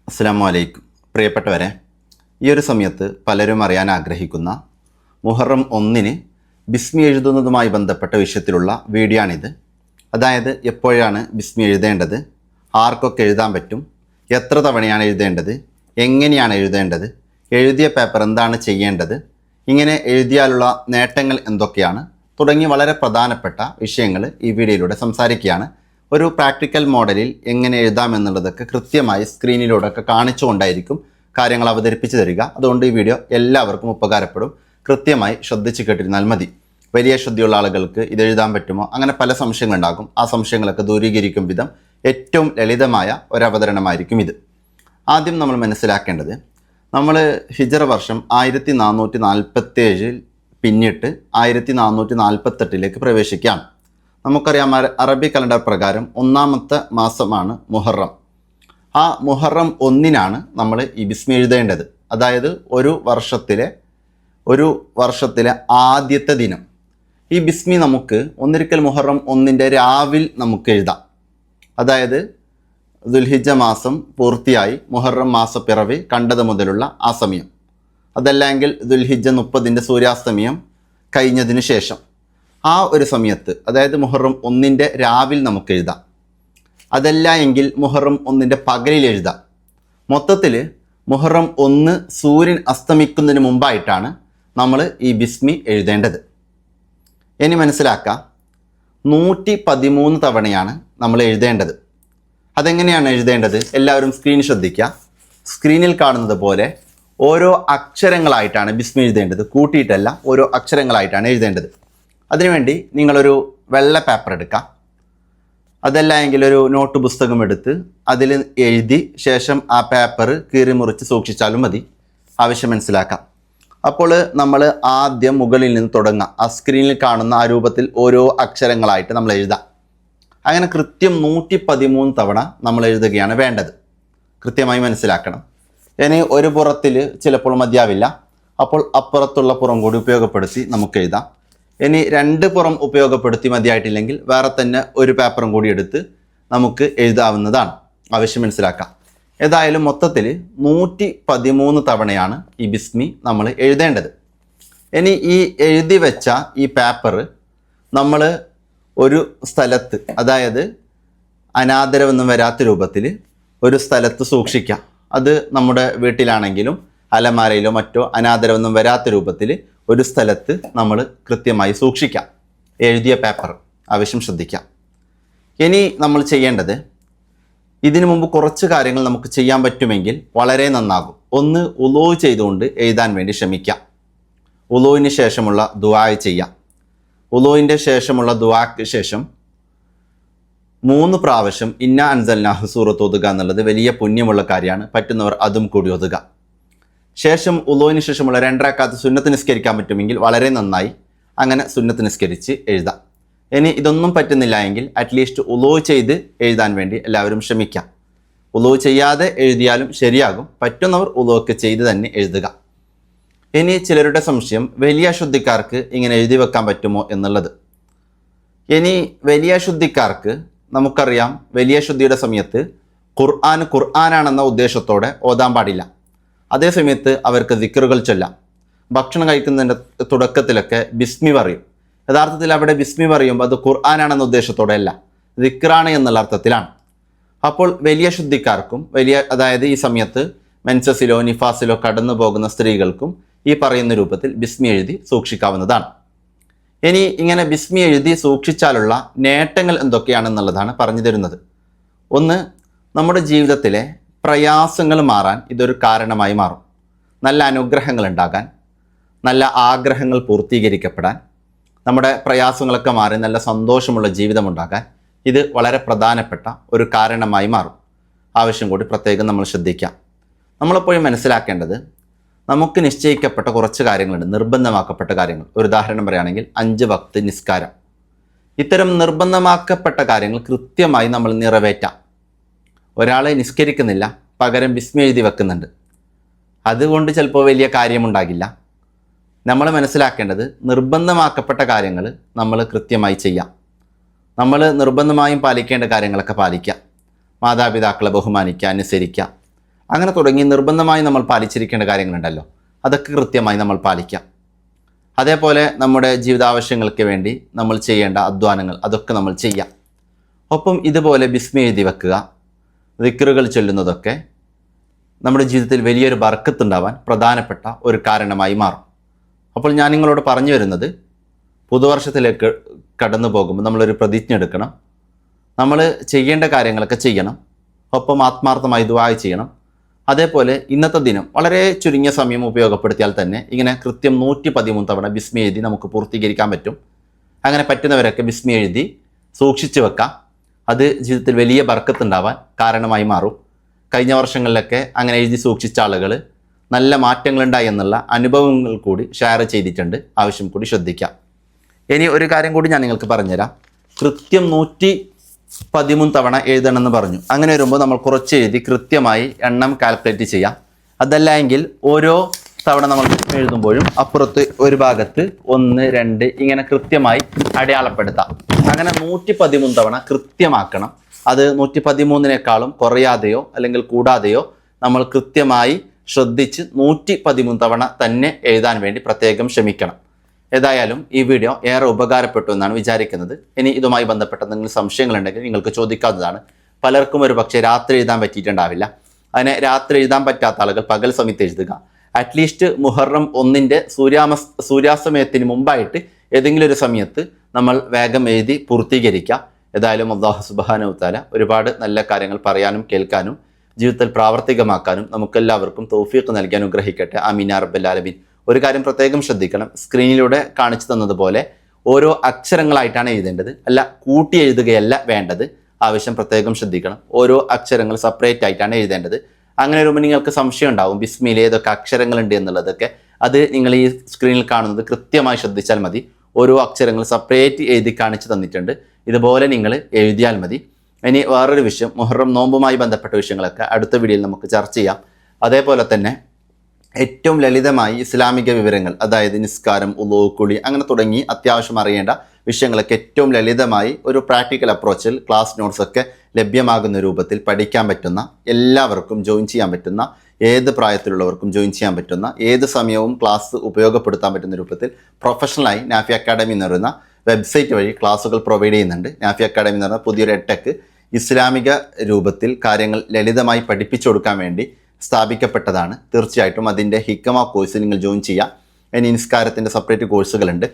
അസ്സലാമു അലൈക്കും. പ്രിയപ്പെട്ടവരെ, ഈ ഒരു സമയത്ത് പലരും അറിയാൻ ആഗ്രഹിക്കുന്ന മുഹറം 1 ബിസ്മി എഴുതുന്നതുമായി ബന്ധപ്പെട്ട വിഷയത്തിലുള്ള വീഡിയോ ആണിത്. അതായത് എപ്പോഴാണ് ബിസ്മി എഴുതേണ്ടത്, ആർക്കൊക്കെ എഴുതാൻ പറ്റും, എത്ര തവണയാണ് എഴുതേണ്ടത്, എങ്ങനെയാണ് എഴുതേണ്ടത്, എഴുതിയ പേപ്പർ എന്താണ് ചെയ്യേണ്ടത്, ഇങ്ങനെ എഴുതിയാലുള്ള നേട്ടങ്ങൾ എന്തൊക്കെയാണ് തുടങ്ങി വളരെ പ്രധാനപ്പെട്ട വിഷയങ്ങൾ ഈ വീഡിയോയിലൂടെ സംസാരിക്കുകയാണ്. ഒരു പ്രാക്ടിക്കൽ മോഡലിൽ എങ്ങനെ എഴുതാമെന്നുള്ളതൊക്കെ കൃത്യമായി സ്ക്രീനിലൂടെയൊക്കെ കാണിച്ചുകൊണ്ടായിരിക്കും കാര്യങ്ങൾ അവതരിപ്പിച്ച് തരിക. അതുകൊണ്ട് ഈ വീഡിയോ എല്ലാവർക്കും ഉപകാരപ്പെടും. കൃത്യമായി ശ്രദ്ധിച്ച് കേട്ടിരുന്നാൽ മതി. വലിയ ശ്രദ്ധയുള്ള ആളുകൾക്ക് ഇത് എഴുതാൻ പറ്റുമോ, അങ്ങനെ പല സംശയങ്ങളുണ്ടാകും. ആ സംശയങ്ങളൊക്കെ ദൂരീകരിക്കും വിധം ഏറ്റവും ലളിതമായ ഒരവതരണമായിരിക്കും ഇത്. ആദ്യം നമ്മൾ മനസ്സിലാക്കേണ്ടത്, നമ്മൾ ഹിജറ വർഷം 1447 പിന്നിട്ട് 1448 പ്രവേശിക്കുകയാണ്. നമുക്കറിയാം, അറബി കലണ്ടർ പ്രകാരം 1ാമത്തെ മാസമാണ് മുഹറം. ആ മുഹറം 1 നമ്മൾ ഈ ബിസ്മി എഴുതേണ്ടത്. അതായത് ഒരു വർഷത്തിലെ ആദ്യത്തെ ദിനം. ഈ ബിസ്മി നമുക്ക് ഒന്നിരിക്കൽ മുഹറം 1 രാവിൽ നമുക്ക് എഴുതാം. അതായത് ദുൽഹിജ്ജ മാസം പൂർത്തിയായി മുഹറം മാസപ്പിറവി കണ്ടത് മുതലുള്ള ആ സമയം. അതല്ലെങ്കിൽ ദുൽഹിജ്ജ 30 സൂര്യാസ്തമയം കഴിഞ്ഞതിന് ശേഷം ആ ഒരു സമയത്ത്, അതായത് മുഹറം 1 രാവിൽ നമുക്ക് എഴുതാം. അതല്ല എങ്കിൽ മുഹറം 1 പകലിൽ എഴുതാം. മൊത്തത്തിൽ മുഹറം 1 സൂര്യൻ അസ്തമിക്കുന്നതിന് മുമ്പായിട്ടാണ് നമ്മൾ ഈ ബിസ്മി എഴുതേണ്ടത്. ഇനി മനസ്സിലാക്കാം, 113 തവണയാണ് നമ്മൾ എഴുതേണ്ടത്. അതെങ്ങനെയാണ് എഴുതേണ്ടത്? എല്ലാവരും സ്ക്രീൻ ശ്രദ്ധിക്കുക. സ്ക്രീനിൽ കാണുന്നത് പോലെ ഓരോ അക്ഷരങ്ങളായിട്ടാണ് ബിസ്മി എഴുതേണ്ടത്. കൂട്ടിയിട്ടല്ല, ഓരോ അക്ഷരങ്ങളായിട്ടാണ് എഴുതേണ്ടത്. അതിനുവേണ്ടി നിങ്ങളൊരു വെള്ള പേപ്പർ എടുക്കാം. അതല്ല എങ്കിൽ ഒരു നോട്ട് പുസ്തകം എടുത്ത് അതിൽ എഴുതി ശേഷം ആ പേപ്പർ കീറി മുറിച്ച് സൂക്ഷിച്ചാലും മതി. ആവശ്യം മനസ്സിലാക്കാം. അപ്പോൾ നമ്മൾ ആദ്യം മുകളിൽ നിന്ന് തുടങ്ങാം. ആ സ്ക്രീനിൽ കാണുന്ന ആ രൂപത്തിൽ ഓരോ അക്ഷരങ്ങളായിട്ട് നമ്മൾ എഴുതാം. അങ്ങനെ കൃത്യം 113 തവണ നമ്മൾ എഴുതുകയാണ് വേണ്ടത്. കൃത്യമായി മനസ്സിലാക്കണം. ഇനി ഒരു പുറത്തിൽ ചിലപ്പോൾ മതിയാവില്ല. അപ്പോൾ അപ്പുറത്തുള്ള പുറം കൂടി ഉപയോഗപ്പെടുത്തി നമുക്ക് എഴുതാം. ഇനി 2 പുറം ഉപയോഗപ്പെടുത്തി മതിയായിട്ടില്ലെങ്കിൽ വേറെ തന്നെ ഒരു പേപ്പറും കൂടി എടുത്ത് നമുക്ക് എഴുതാവുന്നതാണ്. ആവശ്യം മനസ്സിലാക്കാം. ഏതായാലും മൊത്തത്തിൽ 113 തവണയാണ് ഈ ബിസ്മി നമ്മൾ എഴുതേണ്ടത്. ഇനി ഈ എഴുതി വെച്ച ഈ പേപ്പർ നമ്മൾ ഒരു സ്ഥലത്ത്, അതായത് അനാദരവൊന്നും വരാത്ത രൂപത്തിൽ ഒരു സ്ഥലത്ത് സൂക്ഷിക്കാം. അത് നമ്മുടെ വീട്ടിലാണെങ്കിലും അലമാരയിലോ മറ്റോ അനാദരവൊന്നും വരാത്ത രൂപത്തിൽ ഒരു സ്ഥലത്ത് നമ്മൾ കൃത്യമായി സൂക്ഷിക്കാം എഴുതിയ പേപ്പർ. ആവശ്യം ശ്രദ്ധിക്കാം. ഇനി നമ്മൾ ചെയ്യേണ്ടത്, ഇതിനു മുമ്പ് കുറച്ച് കാര്യങ്ങൾ നമുക്ക് ചെയ്യാൻ പറ്റുമെങ്കിൽ വളരെ നന്നാകും. ഒന്ന്, ഉളൂ ചെയ്തുകൊണ്ട് എഴുതാൻ വേണ്ടി ശ്രമിക്കാം. ഉളൂവിന് ശേഷമുള്ള ദുആ ചെയ്യാം. ഉളൂവിൻ്റെ ശേഷമുള്ള ദുആക്ക് ശേഷം 3 പ്രാവശ്യം ഇന്നാ അൻസൽനാഹു സൂറത്ത് ഓതുക എന്നുള്ളത് വലിയ പുണ്യമുള്ള കാര്യമാണ്. പറ്റുന്നവർ അതും കൂടി ഓതുക. ശേഷം ഉളൂവിന് ശേഷമുള്ള 2 റക്അത്ത് സുന്നത്ത് നിസ്കരിക്കാൻ പറ്റുമെങ്കിൽ വളരെ നന്നായി. അങ്ങനെ സുന്നത്ത് നിസ്കരിച്ച് എഴുതാം. ഇനി ഇതൊന്നും പറ്റുന്നില്ല എങ്കിൽ അറ്റ്ലീസ്റ്റ് ഉളൂ ചെയ്ത് എഴുതാൻ വേണ്ടി എല്ലാവരും ശ്രമിക്കാം. ഉളൂ ചെയ്യാതെ എഴുതിയാലും ശരിയാകും. പറ്റുന്നവർ ഉളൂ ഒക്കെ ചെയ്ത് തന്നെ എഴുതുക. ഇനി ചിലരുടെ സംശയം, വലിയ ശുദ്ധിക്കാർക്ക് ഇങ്ങനെ എഴുതി വെക്കാൻ പറ്റുമോ എന്നുള്ളത്. ഇനി വലിയ ശുദ്ധിക്കാർക്ക് നമുക്കറിയാം, വലിയ ശുദ്ധിയുടെ സമയത്ത് ഖുർആനാണെന്ന ഉദ്ദേശത്തോടെ ഓതാൻ പാടില്ല. അതേ സമയത്ത് അവർക്ക് ദിക്റുകൾ ചൊല്ലാം. ഭക്ഷണം കഴിക്കുന്നതിൻ്റെ തുടക്കത്തിലൊക്കെ ബിസ്മി പറയും. യഥാർത്ഥത്തിൽ അവിടെ ബിസ്മി പറയുമ്പോൾ അത് ഖുർആനാണെന്ന ഉദ്ദേശത്തോടെ അല്ല, ദിക്റാണ് എന്നുള്ള അർത്ഥത്തിലാണ്. അപ്പോൾ വലിയ ശുദ്ധിക്കാർക്കും അതായത് ഈ സമയത്ത് മെൻസസിലോ നിഫാസിലോ കടന്നു പോകുന്ന സ്ത്രീകൾക്കും ഈ പറയുന്ന രൂപത്തിൽ ബിസ്മി എഴുതി സൂക്ഷിക്കാവുന്നതാണ്. ഇനി ഇങ്ങനെ ബിസ്മി എഴുതി സൂക്ഷിച്ചാലുള്ള നേട്ടങ്ങൾ എന്തൊക്കെയാണെന്നുള്ളതാണ് പറഞ്ഞു തരുന്നത്. ഒന്ന്, നമ്മുടെ ജീവിതത്തിലെ പ്രയാസങ്ങൾ മാറാൻ ഇതൊരു കാരണമായി മാറും. നല്ല അനുഗ്രഹങ്ങൾ ഉണ്ടാകാൻ, നല്ല ആഗ്രഹങ്ങൾ പൂർത്തീകരിക്കപ്പെടാൻ, നമ്മുടെ പ്രയാസങ്ങളൊക്കെ മാറി നല്ല സന്തോഷമുള്ള ജീവിതമുണ്ടാകാൻ ഇത് വളരെ പ്രധാനപ്പെട്ട ഒരു കാരണമായി മാറും. ആവശ്യം കൂടി പ്രത്യേകം നമ്മൾ ശ്രദ്ധിക്കാം. നമ്മളെപ്പോഴും മനസ്സിലാക്കേണ്ടത്, നമുക്ക് നിശ്ചയിക്കപ്പെട്ട കുറച്ച് കാര്യങ്ങളുണ്ട്, നിർബന്ധമാക്കപ്പെട്ട കാര്യങ്ങൾ. ഒരു ഉദാഹരണം പറയുകയാണെങ്കിൽ 5 വക്ത് നിസ്കാരം. ഇത്തരം നിർബന്ധമാക്കപ്പെട്ട കാര്യങ്ങൾ കൃത്യമായി നമ്മൾ നിറവേറ്റാം. ഒരാളെ നിസ്കരിക്കുന്നില്ല, പകരം ബിസ്മി എഴുതി വെക്കുന്നുണ്ട്. അതുകൊണ്ട് ചിലപ്പോൾ വലിയ കാര്യമുണ്ടാകില്ല. നമ്മൾ മനസ്സിലാക്കേണ്ടത്, നിർബന്ധമാക്കപ്പെട്ട കാര്യങ്ങൾ നമ്മൾ കൃത്യമായി ചെയ്യാം. നമ്മൾ നിർബന്ധമായും പാലിക്കേണ്ട കാര്യങ്ങളൊക്കെ പാലിക്കാം. മാതാപിതാക്കളെ ബഹുമാനിക്കുക, അനുസരിക്കുക. അങ്ങനെ തുടങ്ങി നിർബന്ധമായി നമ്മൾ പാലിച്ചിരിക്കേണ്ട കാര്യങ്ങളുണ്ടല്ലോ, അതൊക്കെ കൃത്യമായി നമ്മൾ പാലിക്കാം. അതേപോലെ നമ്മുടെ ജീവിതാവശ്യങ്ങൾക്ക് വേണ്ടി നമ്മൾ ചെയ്യേണ്ട അധ്വാനങ്ങൾ അതൊക്കെ നമ്മൾ ചെയ്യാം. ഒപ്പം ഇതുപോലെ ബിസ്മി എഴുതി വെക്കുക, ദിക്റുകൾ ചൊല്ലുന്നതൊക്കെ നമ്മുടെ ജീവിതത്തിൽ വലിയൊരു ബർക്കത്തുണ്ടാവാൻ പ്രധാനപ്പെട്ട ഒരു കാരണമായി മാറും. അപ്പോൾ ഞാൻ നിങ്ങളോട് പറഞ്ഞു വരുന്നത്, പുതുവർഷത്തിലേക്ക് കടന്നു പോകുമ്പോൾ നമ്മളൊരു പ്രതിജ്ഞ എടുക്കണം. നമ്മൾ ചെയ്യേണ്ട കാര്യങ്ങളൊക്കെ ചെയ്യണം, ഒപ്പം ആത്മാർത്ഥമായി ദുആ ചെയ്യണം. അതേപോലെ ഇന്നത്തെ ദിനം വളരെ ചുരുങ്ങിയ സമയം ഉപയോഗപ്പെടുത്തിയാൽ തന്നെ ഇങ്ങനെ കൃത്യം 113 തവണ ബിസ്മി എഴുതി നമുക്ക് പൂർത്തീകരിക്കാൻ പറ്റും. അങ്ങനെ പറ്റുന്നവരൊക്കെ ബിസ്മി എഴുതി സൂക്ഷിച്ചു വെക്കാം. അത് ജീവിതത്തിൽ വലിയ ബർക്കത്തുണ്ടാവാൻ കാരണമായി മാറും. കഴിഞ്ഞ വർഷങ്ങളിലൊക്കെ അങ്ങനെ എഴുതി സൂക്ഷിച്ച ആളുകൾ നല്ല മാറ്റങ്ങളുണ്ടായി എന്നുള്ള അനുഭവങ്ങൾ കൂടി ഷെയർ ചെയ്തിട്ടുണ്ട്. ആവശ്യം കൂടി ശ്രദ്ധിക്കാം. ഇനി ഒരു കാര്യം കൂടി ഞാൻ നിങ്ങൾക്ക് പറഞ്ഞുതരാം. കൃത്യം 113 തവണ എഴുതണമെന്ന് പറഞ്ഞു. അങ്ങനെ വരുമ്പോൾ നമ്മൾ കുറച്ച് എഴുതി കൃത്യമായി എണ്ണം കാൽക്കുലേറ്റ് ചെയ്യാം. അതല്ല എങ്കിൽ ഓരോ തവണ നമ്മൾ എഴുതുമ്പോഴും അപ്പുറത്ത് ഒരു ഭാഗത്ത് 1, 2 ഇങ്ങനെ കൃത്യമായി അടയാളപ്പെടുത്താം. അങ്ങനെ 113 തവണ കൃത്യമാക്കണം. അത് 113നേക്കാളും കുറയാതെയോ അല്ലെങ്കിൽ കൂടാതെയോ നമ്മൾ കൃത്യമായി ശ്രദ്ധിച്ച് 113 തവണ തന്നെ എഴുതാൻ വേണ്ടി പ്രത്യേകം ശ്രമിക്കണം. ഏതായാലും ഈ വീഡിയോ ഏറെ ഉപകാരപ്പെട്ടു എന്നാണ് വിചാരിക്കുന്നത്. ഇനി ഇതുമായി ബന്ധപ്പെട്ട എന്തെങ്കിലും സംശയങ്ങളുണ്ടെങ്കിൽ നിങ്ങൾക്ക് ചോദിക്കാവുന്നതാണ്. പലർക്കും ഒരു പക്ഷേ രാത്രി എഴുതാൻ പറ്റിയിട്ടുണ്ടാവില്ല. അതിനെ രാത്രി എഴുതാൻ പറ്റാത്ത ആളുകൾ പകൽ സമയത്ത് എഴുതുക. അറ്റ്ലീസ്റ്റ് മുഹറം 1 സൂര്യാസ്തമയത്തിന് മുമ്പായിട്ട് ഏതെങ്കിലും ഒരു സമയത്ത് നമ്മൾ വേഗം എഴുതി പൂർത്തീകരിക്കുക. ഏതായാലും അല്ലാഹു സുബ്ഹാനഹു വ തആല ഒരുപാട് നല്ല കാര്യങ്ങൾ പറയാനും കേൾക്കാനും ജീവിതത്തിൽ പ്രാവർത്തികമാക്കാനും നമുക്കെല്ലാവർക്കും തൗഫീഖ് നൽകി അനുഗ്രഹിക്കട്ടെ. ആമീൻ യാ റബ്ബൽ ആലമീൻ. ഒരു കാര്യം പ്രത്യേകം ശ്രദ്ധിക്കണം, സ്ക്രീനിലൂടെ കാണിച്ചു തന്നതുപോലെ ഓരോ അക്ഷരങ്ങളായിട്ടാണ് എഴുതേണ്ടത്, അല്ല കൂട്ടി എഴുതുകയല്ല വേണ്ടത്. ആവശ്യം പ്രത്യേകം ശ്രദ്ധിക്കണം. ഓരോ അക്ഷരങ്ങൾ സെപ്പറേറ്റ് ആയിട്ടാണ് എഴുതേണ്ടത്. അങ്ങനെ വരുമ്പോൾ നിങ്ങൾക്ക് സംശയം ഉണ്ടാവും ബിസ്മിയിൽ ഏതൊക്കെ അക്ഷരങ്ങളുണ്ട് എന്നുള്ളതൊക്കെ. അത് നിങ്ങൾ ഈ സ്ക്രീനിൽ കാണുന്നത് കൃത്യമായി ശ്രദ്ധിച്ചാൽ മതി. ഓരോ അക്ഷരങ്ങൾ സെപ്പറേറ്റ് എഴുതി കാണിച്ചു തന്നിട്ടുണ്ട്. ഇതുപോലെ നിങ്ങൾ എഴുതിയാൽ മതി. ഇനി വേറൊരു വിഷയം, മുഹറം നോമ്പുമായി ബന്ധപ്പെട്ട വിഷയങ്ങളൊക്കെ അടുത്ത വീഡിയോയിൽ നമുക്ക് ചർച്ച ചെയ്യാം. അതേപോലെ തന്നെ ഏറ്റവും ലളിതമായി ഇസ്ലാമിക വിവരങ്ങൾ, അതായത് നിസ്കാരം, ഉളൂ, കുളി അങ്ങനെ തുടങ്ങി അത്യാവശ്യം അറിയേണ്ട വിഷയങ്ങളൊക്കെ ഏറ്റവും ലളിതമായി ഒരു പ്രാക്ടിക്കൽ അപ്രോച്ചിൽ ക്ലാസ് നോട്ട്സൊക്കെ ലഭ്യമാകുന്ന രൂപത്തിൽ പഠിക്കാൻ പറ്റുന്ന, എല്ലാവർക്കും ജോയിൻ ചെയ്യാൻ പറ്റുന്ന, ഏത് പ്രായത്തിലുള്ളവർക്കും ജോയിൻ ചെയ്യാൻ പറ്റുന്ന, ഏത് സമയവും ക്ലാസ് ഉപയോഗപ്പെടുത്താൻ പറ്റുന്ന രൂപത്തിൽ പ്രൊഫഷണലായി നാഫി അക്കാഡമി എന്ന് പറയുന്ന വെബ്സൈറ്റ് വഴി ക്ലാസ്സുകൾ പ്രൊവൈഡ് ചെയ്യുന്നുണ്ട്. നാഫി അക്കാഡമി എന്ന് പറയുന്ന പുതിയൊരു എഡ്ടെക് ഇസ്ലാമിക രൂപത്തിൽ കാര്യങ്ങൾ ലളിതമായി പഠിപ്പിച്ചു കൊടുക്കാൻ വേണ്ടി സ്ഥാപിക്കപ്പെട്ടതാണ്. തീർച്ചയായിട്ടും അതിൻ്റെ ഹിക്കമ കോഴ്സിൽ നിങ്ങൾ ജോയിൻ ചെയ്യാം. ഇനി നിസ്കാരത്തിൻ്റെ സെപ്പറേറ്റ് കോഴ്സുകളുണ്ട്.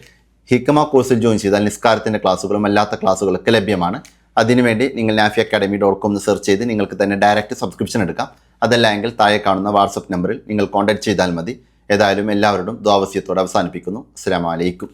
ഹിക്കമ കോഴ്സിൽ ജോയിൻ ചെയ്താൽ നിസ്കാരത്തിൻ്റെ ക്ലാസ്സുകളും അല്ലാത്ത ക്ലാസ്സുകളൊക്കെ ലഭ്യമാണ്. അതിനുവേണ്ടി നിങ്ങൾ nafiacademy.com എന്ന് സെർച്ച് ചെയ്ത് നിങ്ങൾക്ക് തന്നെ ഡയറക്റ്റ് സബ്സ്ക്രിപ്ഷൻ എടുക്കാം. അതല്ല എങ്കിൽ താഴെ കാണുന്ന വാട്സപ്പ് നമ്പറിൽ നിങ്ങൾ കോൺടാക്ട് ചെയ്താൽ മതി. ഏതായാലും എല്ലാവരോടും ദുആ വസിയത്തോടെ അവസാനിപ്പിക്കുന്നു. അസ്സലാമു അലൈക്കും.